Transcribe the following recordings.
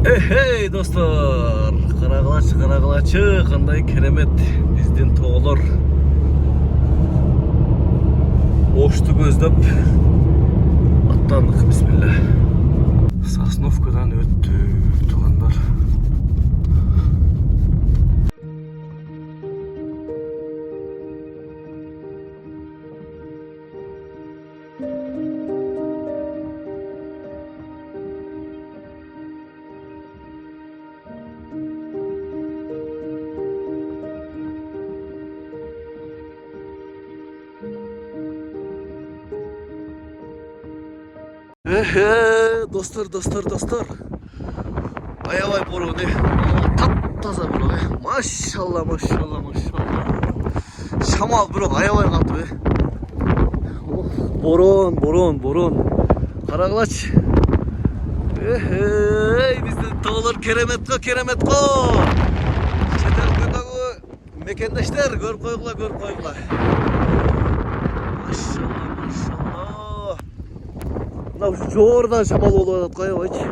Hey dostlar, Karagılaçı, qanday keremet bizden toğlar. Oştu gözдөп atlandık, bismillah. Sosnovkadan öttük tuğanlar. Dostlar. Аябай борон, тап-таза бирок, Машалла. Шамал бирок аябай катты. Борон. Карагылач. Биздин тоолор керемет го. Чет өлкөдөгү мекендештер, көрүп койгула. Машалла. Мына ушу жогоруда шамал болуп атат, аябайчы.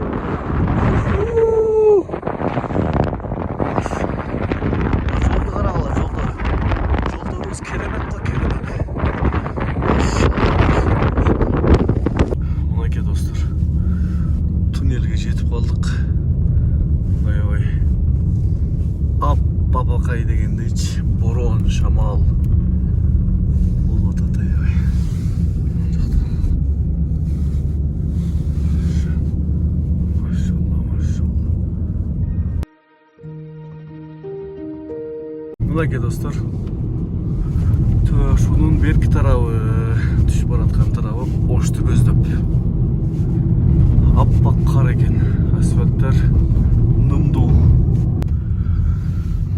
Babakay degende hiç boron, şamal olmadı da ya. Maşallah. Mınake dostlar, şunun berki tarafı, düşüp baratkan tarafı oştu gözдөп. Appak kar eken, asfaltlar nımdуу.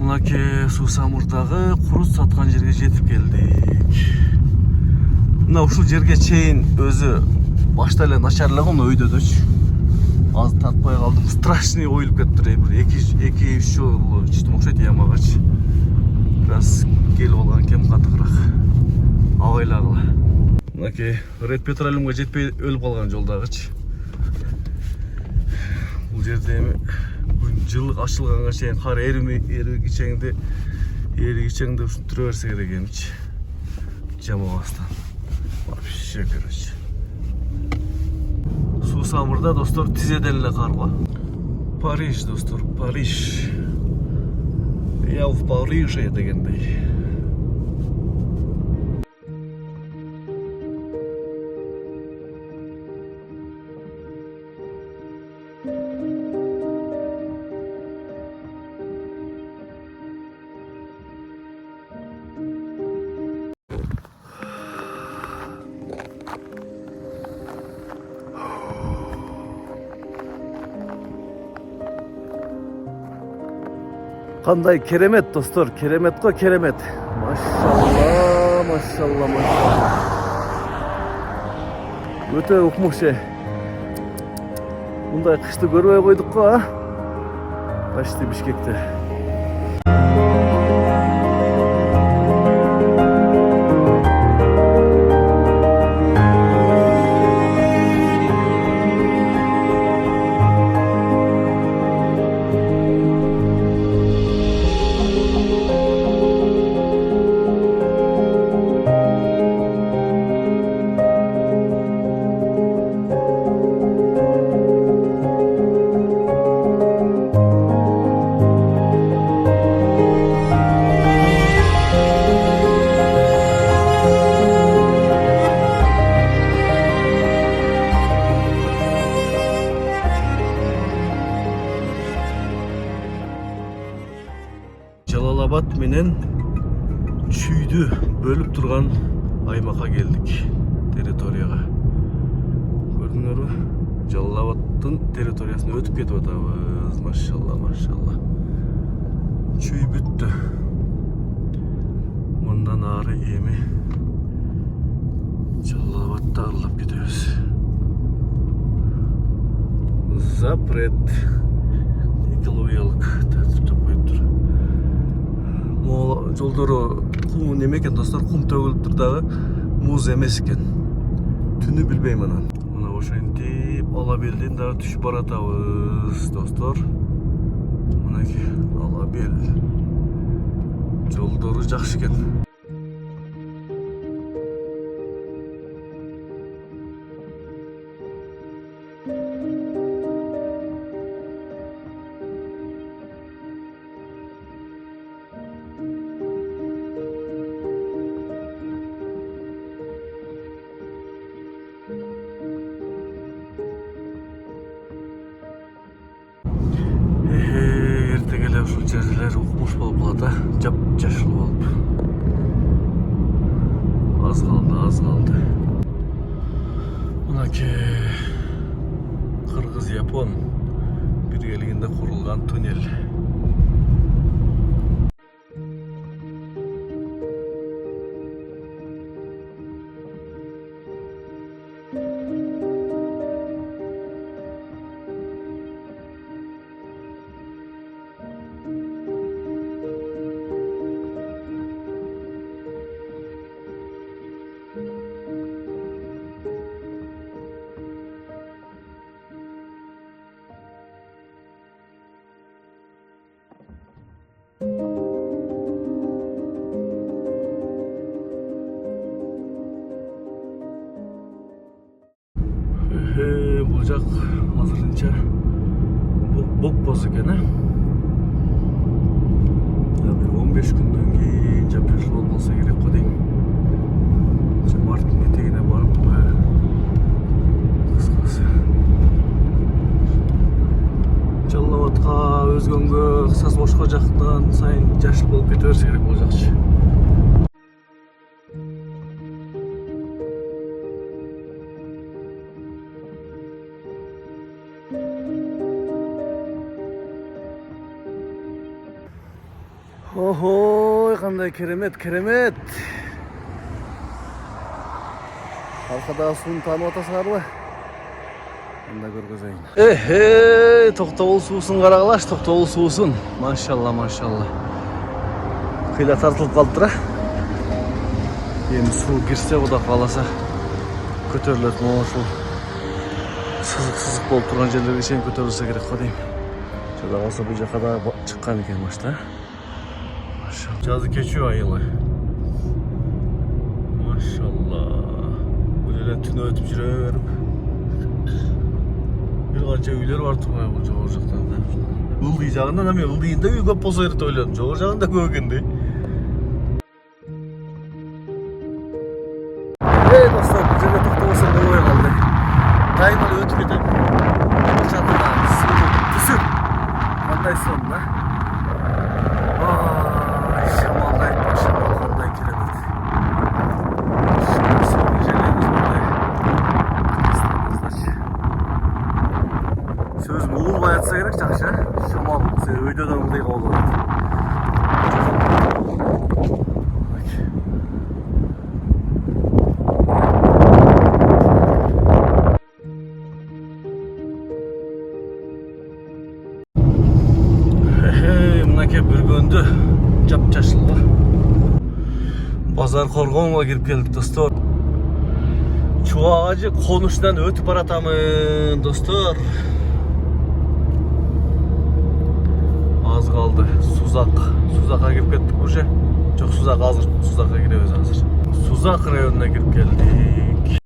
Мынакей Суусамурдагы курут саткан жерге жетип келдик. Мына ушул жерге чейин өзү башта эле начарлыгы өйдөдүчү. Азыр тартпай калдым. Страшный оюлуп кетти. Бир 2-3 жолу чыктым окшойт ямагачы. Biraz келип алган экен катыгыраак. Абайлагыла. Мынакей Ред Петролиумга жетпей өлүп калган жолдагычы. Бул жерде эми жылык ачылганга чейин кар эригичеңди ушинтире берсе керек эмичи. Жамабастан. Вообще, короче. Суусамурда достор тизеден эле кар бар. Париж, достор, Париж. Я в Париже дегендей. Qanday keremet dostlar, keremet. Maşallah. Öte ukmuş. Bunday kışta görmeye koyduk ha. Kaçtı Bişkek'te. Жалал-Абад менен Чүйдү бөлүп турган аймакка келдик, территорияга. Көрдүңөрбү? Жалал-Абаддын территориясына өтүп кетип атабыз. Машалла. Чүй бүттү. Мындан ары эми Жалал-Абадды аралап кетебиз. Запрет экологиялык тартипте коюптур. Могул жолдору кум неме экен достор, кум төгүлүптүр дагы, муз эмес экен. Түнү билбейм анан. Мына ошентип ала белден дагы түшүп баратабыз достор. Мынакей ала бел жолдору жакшы экен. Эртең эле ушул жерлер укмуш болуп калат, жап-жашыл болуп. Аз калды. Мынакей Кыргыз-Япон биргелигинде курулган туннель. Бул жак азырынча бопбоз экен, бир 15 күндөн кийин жап-жашыл болуп калса керек го дейм. Марттын этегине барып, кыскасы Жалал Абадка, Өзгөнгө, Саз-Бошко жактан сайын жашыл болуп кете берсе керек бул жакчы. Охой, кандай керемет. Аркадагы сууну таанып атасыңарбы? Мында көргөзөйүн. Токтогул суусун карагылаш, Токтогул суусун. Машалла. Кыйла тартылып калыптыр, Эми суу кирсе, Кудай кааласа көтөрүлөт. Могу ушул сызык болуп турган жерлерге чейин көтөрүлсө керек го дейм. Жада калса бул жака да чыккан экен башта. Жазы keçiyor ayılı. Maşallah. Böyle tünü ötüp жүрөбүрүп. Bir kança üyler var turmaya bu жогору жактан да. Ылдый жагынан эми ылдыйында үй көп болсо керек деп ойлодум. Жогору жагында көп экенди. Достор, бул жерде токтобосо болбой калды. Дайым эле өтүп кетем. Чатында суу түсүп. Кандай сон да? Сөз мулуу айтса керек жакшы. Шамал өйдөдөн ылдый кабыл алат. Мынакей бүргөндү жап-жашыл го. Базар Коргонго кирип келдик достор. Чубагажы конуштан өтүп баратамын достор. Az kaldı. Suzak'a girip kettik уже. Çok Suzak hazır. Suzak'a gireceğiz hazır. Suzak rayonuna girip geldik.